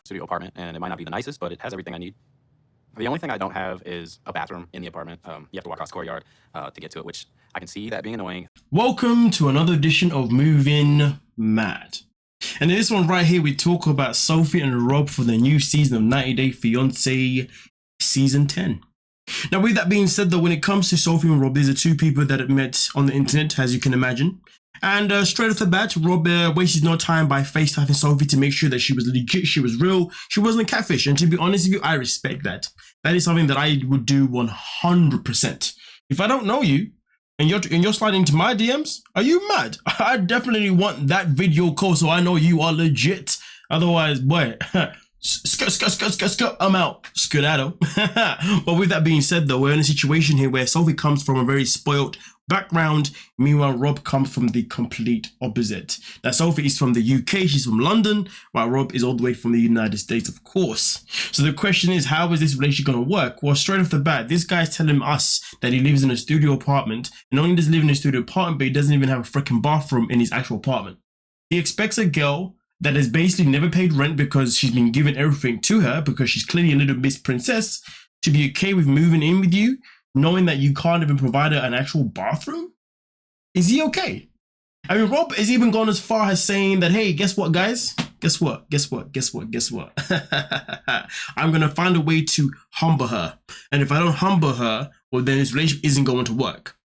studio apartment, and it might not be the nicest, but it has everything I need. The only thing I don't have is a bathroom in the apartment. You have to walk across the courtyard to get to it, which I can see that being annoying. Welcome to another edition of Moving Mad. And in this one right here, we talk about Sophie and Rob for the new season of 90 Day Fiancé Season 10. Now, with that being said, though, when it comes to Sophie and Rob, these are two people that have met on the internet, as you can imagine. And straight off the bat, Rob wasted no time by FaceTiming Sophie to make sure that she was legit, she was real, she wasn't a catfish. And to be honest with you, I respect that. That is something that I would do 100%. If I don't know you and you're sliding into my DMs, are you mad? I definitely want that video call so I know you are legit. Otherwise, boy, I'm out. Skedaddle. But with that being said, though, we're in a situation here where Sophie comes from a very spoiled background. Meanwhile, Rob comes from the complete opposite. Now, Sophie is from the UK, she's from London, while Rob is all the way from the United States, of course. So the question is, how is this relationship going to work? Well, straight off the bat, this guy's telling us that he lives in a studio apartment, and not only does he live in a studio apartment, but he doesn't even have a freaking bathroom in his actual apartment. He expects a girl that has basically never paid rent because she's been given everything to her, because she's clearly a little Miss Princess, to be okay with moving in with you, knowing that you can't even provide her an actual bathroom? Is he okay? I mean, Rob has even gone as far as saying that, hey, guess what, guys? Guess what? I'm going to find a way to humble her. And if I don't humble her, well, then this relationship isn't going to work.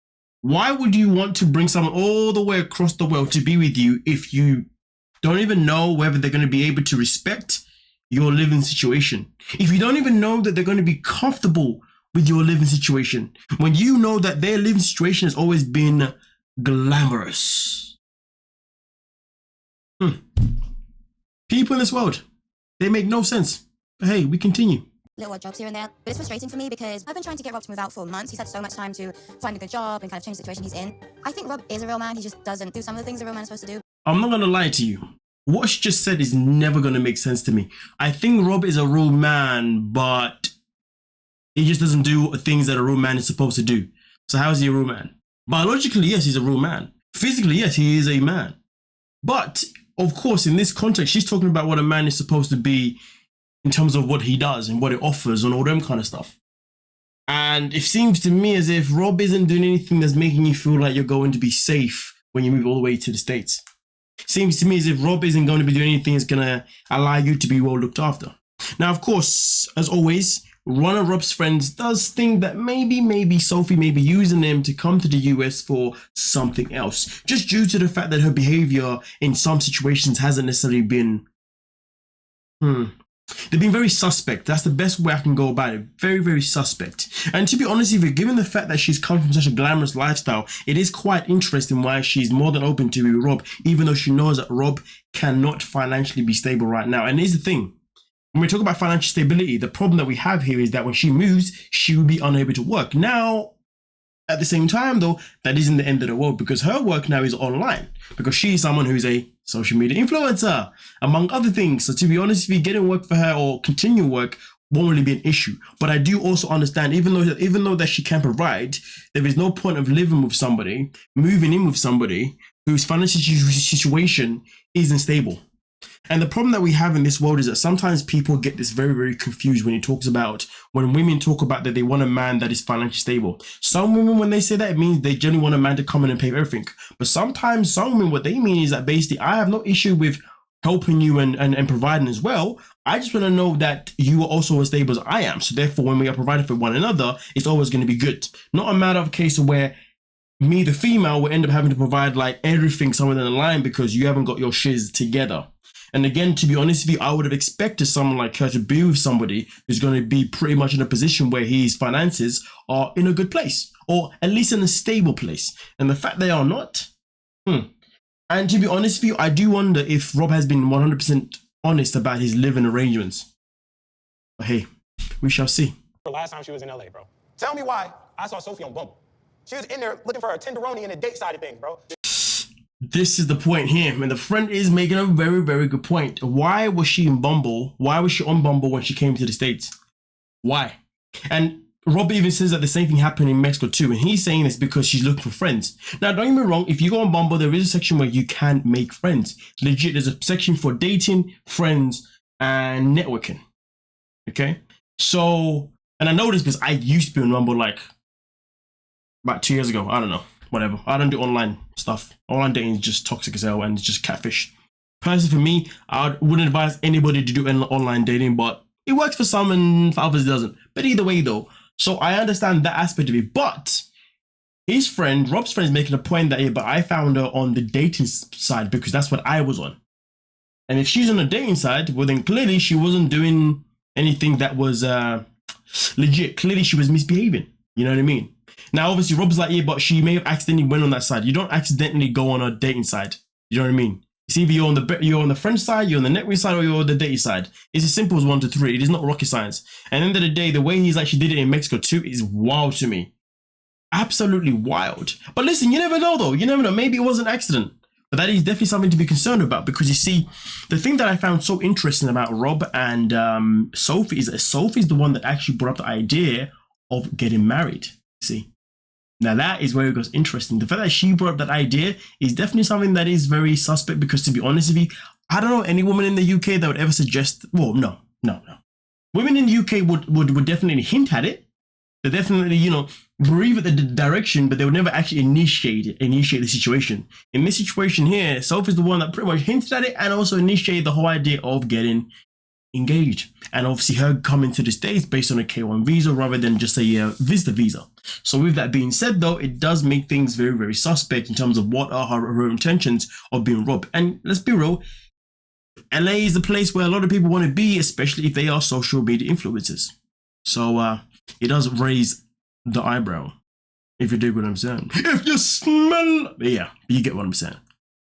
Why would you want to bring someone all the way across the world to be with you if you don't even know whether they're going to be able to respect your living situation? If you don't even know that they're going to be comfortable with your living situation, when you know that their living situation has always been glamorous. People in this world, they make no sense. But hey, we continue. Little odd jobs here and there, but it's frustrating for me because I've been trying to get Rob to move out for months. He's had so much time to find a good job and kind of change the situation he's in. I think Rob is a real man. He just doesn't do some of the things a real man is supposed to do. I'm not going to lie to you. What she just said is never going to make sense to me. I think Rob is a real man, but he just doesn't do things that a real man is supposed to do. So how is he a real man? Biologically, yes, he's a real man. Physically, yes, he is a man. But, of course, in this context, she's talking about what a man is supposed to be in terms of what he does and what it offers and all them kind of stuff. And it seems to me as if Rob isn't doing anything that's making you feel like you're going to be safe when you move all the way to the States. Seems to me as if Rob isn't going to be doing anything that's going to allow you to be well looked after. Now, of course, as always, one of Rob's friends does think that maybe Sophie may be using him to come to the US for something else, just due to the fact that her behavior in some situations hasn't necessarily been, they've been very suspect. That's the best way I can go about it. Very, very suspect. And to be honest with you, given the fact that she's come from such a glamorous lifestyle, it is quite interesting why she's more than open to be with Rob, even though she knows that Rob cannot financially be stable right now. And here's the thing. When we talk about financial stability, the problem that we have here is that when she moves, she will be unable to work. Now, at the same time, though, that isn't the end of the world, because her work now is online, because she's someone who's a social media influencer, among other things. So to be honest, if you getting work for her or continue work won't really be an issue. But I do also understand, even though that she can provide, there is no point of living with somebody, moving in with somebody whose financial situation isn't stable. And the problem that we have in this world is that sometimes people get this very, very confused when women talk about that they want a man that is financially stable. Some women, when they say that, it means they generally want a man to come in and pay for everything. But sometimes some women, what they mean is that basically, I have no issue with helping you and providing as well. I just want to know that you are also as stable as I am. So therefore, when we are providing for one another, it's always going to be good. Not a matter of a case of where me, the female, will end up having to provide like everything somewhere down the line because you haven't got your shiz together. And again, to be honest with you, I would have expected someone like her to be with somebody who's going to be pretty much in a position where his finances are in a good place, or at least in a stable place. And the fact they are not, And to be honest with you, I do wonder if Rob has been 100% honest about his living arrangements. But hey, we shall see. Last time she was in LA, bro. Tell me why I saw Sophie on Bumble. She was in there looking for a tenderoni and a date side of things, bro. This is the point here, and the friend is making a very, very good point. Why was she in Bumble? Why was she on Bumble when she came to the States? Why? And Rob even says that the same thing happened in Mexico too, and he's saying this because she's looking for friends. Now, don't get me wrong, if you go on Bumble, there is a section where you can make friends. Legit, there's a section for dating, friends, and networking. Okay, so, and I know this because I used to be on Rumble like about 2 years ago. I don't know, whatever. I don't do online stuff. Online dating is just toxic as hell and it's just catfish. Personally, for me, I wouldn't advise anybody to do online dating, but it works for some and for others it doesn't. But either way though, so I understand that aspect of it. But his friend, Rob's friend, is making a point that, yeah, but I found her on the dating side because that's what I was on. And if she's on the dating side, well then clearly she wasn't doing anything that was legit. Clearly she was misbehaving. You know what I mean? Now obviously Rob's like, yeah, but she may have accidentally went on that side. You don't accidentally go on a dating side. You know what I mean? It's either you're on the friend side, you're on the network side, or you're on the dating side. It's as simple as 1 to 3. It is not rocket science. And at the end of the day, the way he's actually did it in Mexico too is wild to me. Absolutely wild. But listen, you never know though. You never know. Maybe it was an accident. But that is definitely something to be concerned about, because you see, the thing that I found so interesting about Rob and Sophie is that Sophie's the one that actually brought up the idea of getting married. See? Now that is where it goes interesting. The fact that she brought up that idea is definitely something that is very suspect, because to be honest with you, I don't know any woman in the UK that would ever suggest, well, no. Women in the UK would definitely hint at it. They definitely, you know, breathe at the direction, but they would never actually initiate the situation. In this situation here, Sophie's the one that pretty much hinted at it and also initiated the whole idea of getting engaged. And obviously her coming to the States based on a K1 visa rather than just a visitor visa. So with that being said though, it does make things very, very suspect in terms of what are her intentions of being robbed. And let's be real, LA is the place where a lot of people want to be, especially if they are social media influencers. So it does raise the eyebrow, if you dig what I'm saying. If you smell, yeah, you get what I'm saying.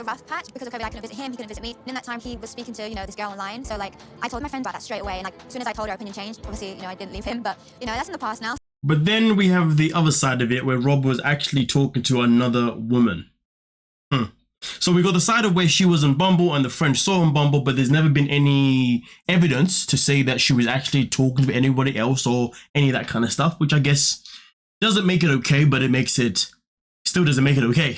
A rough patch because of COVID. I couldn't visit him, he couldn't visit me. And in that time, he was speaking to, you know, this girl online. So like, I told my friend about that straight away. And like, as soon as I told her, her opinion changed. Obviously, you know, I didn't leave him, but you know, that's in the past now. But then we have the other side of it where Rob was actually talking to another woman. So we got the side of where she was on Bumble and the friend saw on Bumble, but there's never been any evidence to say that she was actually talking to anybody else or any of that kind of stuff, which I guess doesn't make it okay, but still doesn't make it okay.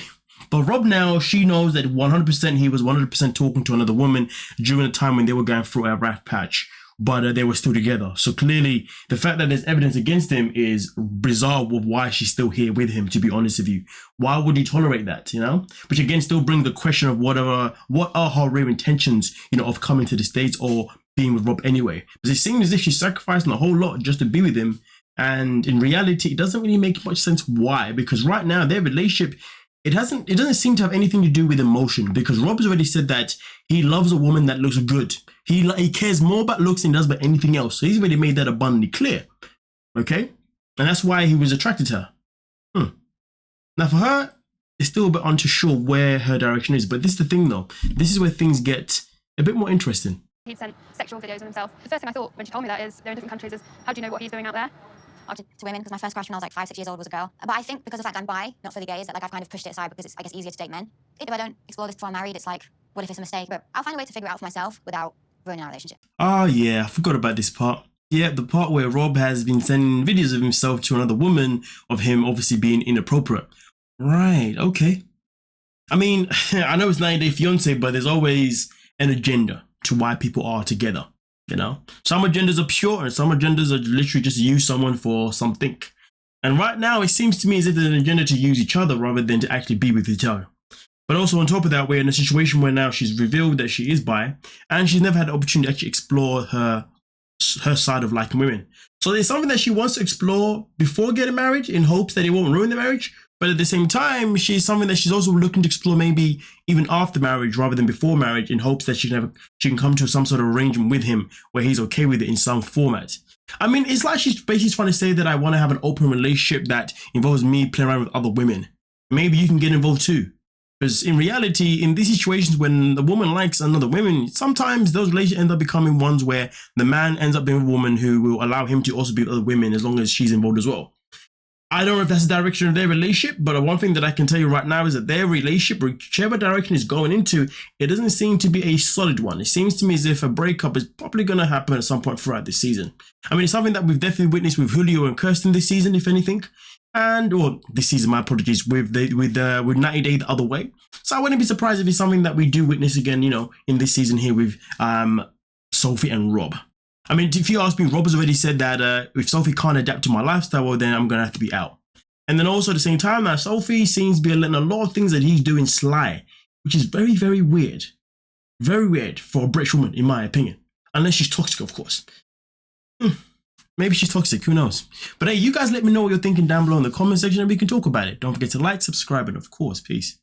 But Rob now, she knows that 100% he was 100% talking to another woman during the time when they were going through a rough patch, but they were still together. So clearly, the fact that there's evidence against him is bizarre with why she's still here with him, to be honest with you. Why would he tolerate that, you know? Which again, still brings the question of what are her real intentions, you know, of coming to the States or being with Rob anyway? Because it seems as if she's sacrificing a whole lot just to be with him. And in reality, it doesn't really make much sense why, because right now their relationship, it doesn't seem to have anything to do with emotion, because Rob has already said that he loves a woman that looks good. He cares more about looks than he does about anything else. So he's already made that abundantly clear. Okay? And that's why he was attracted to her. Now for her, it's still a bit unsure where her direction is. But this is the thing though. This is where things get a bit more interesting. He sent sexual videos of himself. The first thing I thought when she told me that is, they're in different countries, is how do you know what he's doing out there? To women, because my first crush when I was like 5, 6 years old was a girl. But I think because of the fact I'm bi, not fully gay, is that like I've kind of pushed it aside because it's, I guess, easier to date men. If I don't explore this before I'm married, it's like, what if it's a mistake? But I'll find a way to figure it out for myself without ruining our relationship. Oh yeah, I forgot about this part. Yeah, the part where Rob has been sending videos of himself to another woman, of him obviously being inappropriate. Right, okay. I mean, I know it's 90 Day Fiance, but there's always an agenda to why people are together. You know, some agendas are pure and some agendas are literally just use someone for something. And right now, it seems to me as if there's an agenda to use each other rather than to actually be with each other. But also on top of that, we're in a situation where now she's revealed that she is bi and she's never had the opportunity to actually explore her side of liking women. So there's something that she wants to explore before getting married in hopes that it won't ruin the marriage. But at the same time, she's something that she's also looking to explore maybe even after marriage rather than before marriage, in hopes that she can come to some sort of arrangement with him where he's okay with it in some format. I mean, it's like she's basically trying to say that I want to have an open relationship that involves me playing around with other women. Maybe you can get involved too. Because in reality, in these situations when the woman likes another woman, sometimes those relationships end up becoming ones where the man ends up being a woman who will allow him to also be with other women as long as she's involved as well. I don't know if that's the direction of their relationship, but one thing that I can tell you right now is that their relationship, whichever direction it's going into, it doesn't seem to be a solid one. It seems to me as if a breakup is probably going to happen at some point throughout this season. I mean, it's something that we've definitely witnessed with Julio and Kirsten this season, if anything. Or this season, my apologies, with 90 Day the other way. So I wouldn't be surprised if it's something that we do witness again, you know, in this season here with Sophie and Rob. I mean, if you ask me, Rob has already said that if Sophie can't adapt to my lifestyle, well, then I'm going to have to be out. And then also at the same time, now Sophie seems to be letting a lot of things that he's doing slide, which is very, very weird. Very weird for a British woman, in my opinion. Unless she's toxic, of course. Maybe she's toxic, who knows? But hey, you guys let me know what you're thinking down below in the comment section and we can talk about it. Don't forget to like, subscribe, and of course, peace.